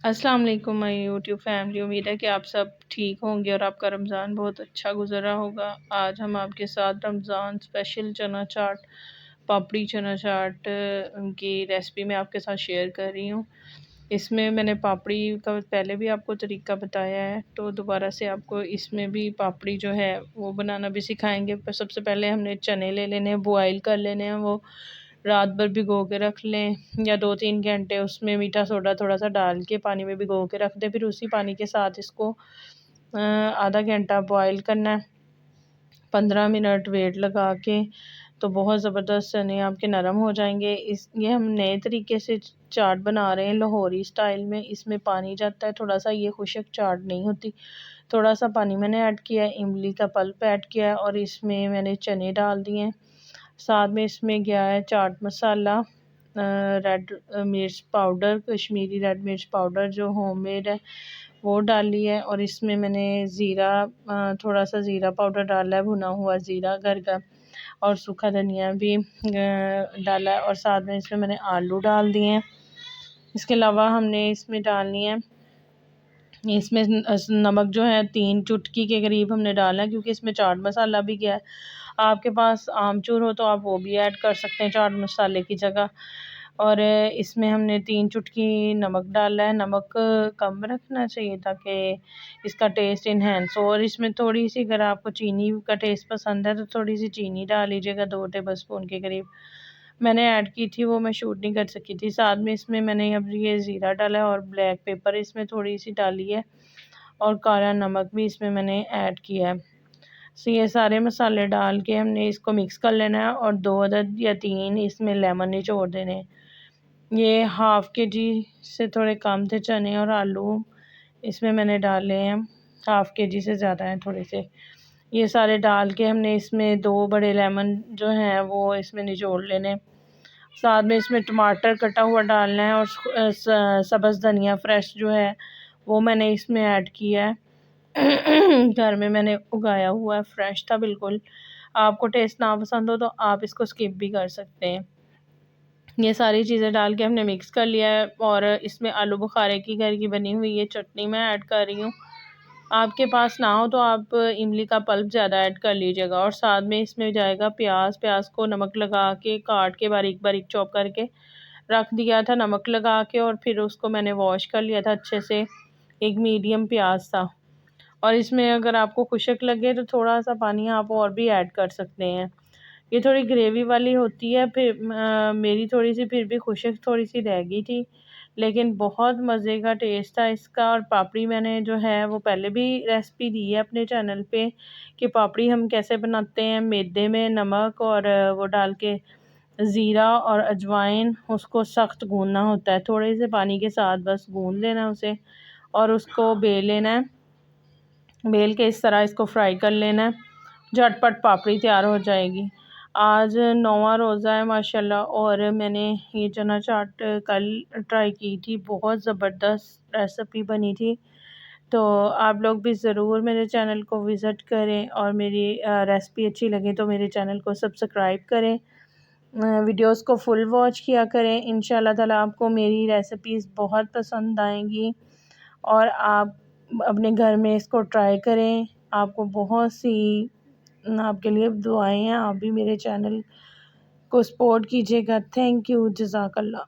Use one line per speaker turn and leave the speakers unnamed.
अस्सलाम वालेकुम my YouTube family. उम्मीद है कि आप सब ठीक होंगे और आपका रमज़ान बहुत अच्छा गुजरा होगा। आज हम आपके साथ रमज़ान स्पेशल चना चाट, पापड़ी चना चाट की रेसिपी मैं आपके साथ शेयर कर रही हूँ। इसमें मैंने पापड़ी का पहले भी आपको तरीका बताया है, तो दोबारा से आपको इसमें भी पापड़ी जो है वो बनाना भी सिखाएंगे। पर सबसे पहले हमने चने ले लेने हैं, बॉयल कर लेने हैं। वो रात भर भिगो के रख लें या 2-3 घंटे उसमें मीठा सोडा थोड़ा सा डाल के पानी में भिगो के रख दें। फिर उसी पानी के साथ इसको आधा घंटा बॉयल करना है, 15 मिनट वेट लगा के। तो बहुत ज़बरदस्त चने आपके नरम हो जाएंगे। ये हम नए तरीके से चाट बना रहे हैं, लाहौरी स्टाइल में। इसमें पानी जाता है थोड़ा सा, ये खुशक चाट नहीं होती। थोड़ा सा पानी मैंने ऐड किया है, इमली का पल्प ऐड किया है और इसमें मैंने चने डाल दिए हैं। साथ में इसमें गया है चाट मसाला, रेड मिर्च पाउडर, कश्मीरी रेड मिर्च पाउडर जो होममेड है वो डाली है। और इसमें मैंने ज़ीरा, थोड़ा सा ज़ीरा पाउडर डाला है, भुना हुआ ज़ीरा घर का, और सूखा धनिया भी डाला है। और साथ में इसमें मैंने आलू डाल दिए हैं। इसके अलावा हमने इसमें डालनी है, इसमें नमक जो है 3 चुटकी के करीब हमने डालना है, क्योंकि इसमें चाट मसाला भी गया है। आपके पास आमचूर हो तो आप वो भी ऐड कर सकते हैं चाट मसाले की जगह। और इसमें हमने 3 चुटकी नमक डाला है। नमक कम रखना चाहिए ताकि इसका टेस्ट इन्हेंस हो। और इसमें थोड़ी सी, अगर आपको चीनी का टेस्ट पसंद है तो थोड़ी सी चीनी डाल लीजिएगा, 2 टेबल स्पून के करीब मैंने ऐड की थी, वो मैं शूट नहीं कर सकी थी। साथ में इसमें मैंने अब ये ज़ीरा डाला है और ब्लैक पेपर इसमें थोड़ी सी डाली है, और काला नमक भी इसमें मैंने ऐड किया है। सो ये सारे मसाले डाल के हमने इसको मिक्स कर लेना है, और 2 अदद या 3 इसमें लेमन निचोड़ देने हैं। ये हाफ़ केजी से थोड़े कम थे चने और आलू इसमें मैंने डाले हैं, हाफ़ केजी से ज़्यादा हैं थोड़े से। ये सारे डाल के हमने इसमें 2 बड़े लेमन जो हैं वो इसमें निचोड़ लेने। साथ में इसमें टमाटर कटा हुआ डालना है, और सब्ज़ धनिया फ्रेश जो है वो मैंने इसमें ऐड किया है। घर में मैंने उगाया हुआ है, फ्रेश था बिल्कुल। आपको टेस्ट ना पसंद हो तो आप इसको स्किप भी कर सकते हैं। ये सारी चीज़ें डाल के हमने मिक्स कर लिया है, और इसमें आलू बुखारे की घर की बनी हुई ये चटनी मैं ऐड कर रही हूँ। आपके पास ना हो तो आप इमली का पल्प ज़्यादा ऐड कर लीजिएगा। और साथ में इसमें जाएगा प्याज। प्याज को नमक लगा के काट के बारीक बारीक चॉप करके रख दिया था नमक लगा के, और फिर उसको मैंने वॉश कर लिया था अच्छे से। एक मीडियम प्याज था। और इसमें अगर आपको खुशक लगे तो थोड़ा सा पानी आप और भी ऐड कर सकते हैं। ये थोड़ी ग्रेवी वाली होती है। फिर मेरी थोड़ी सी फिर भी खुशक थोड़ी सी रह गई थी, लेकिन बहुत मज़े का टेस्ट था इसका। और पापड़ी मैंने जो है वो पहले भी रेसिपी दी है अपने चैनल पे, कि पापड़ी हम कैसे बनाते हैं। मैदे में नमक और वो डाल के ज़ीरा और अजवाइन, उसको सख्त गूंदना होता है, थोड़े से पानी के साथ बस गूंद लेना है उसे, और उसको बेल लेना है। बेल के इस तरह इसको फ्राई कर लेना है, झटपट पापड़ी तैयार हो जाएगी। आज 9वां रोज़ा है माशाल्लाह, और मैंने ये चना चाट कल ट्राई की थी, बहुत ज़बरदस्त रेसिपी बनी थी। तो आप लोग भी ज़रूर मेरे चैनल को विज़िट करें, और मेरी रेसिपी अच्छी लगे तो मेरे चैनल को सब्सक्राइब करें। वीडियोस को फुल वॉच किया करें। इंशाल्लाह ताला आपको मेरी रेसिपीज़ बहुत पसंद आएंगी, और आप अपने घर में इसको ट्राई करें। आपको बहुत सी आपके लिए दुआएं हैं। आप भी मेरे चैनल को सपोर्ट कीजिएगा। थैंक यू, जज़ाकल्लाह।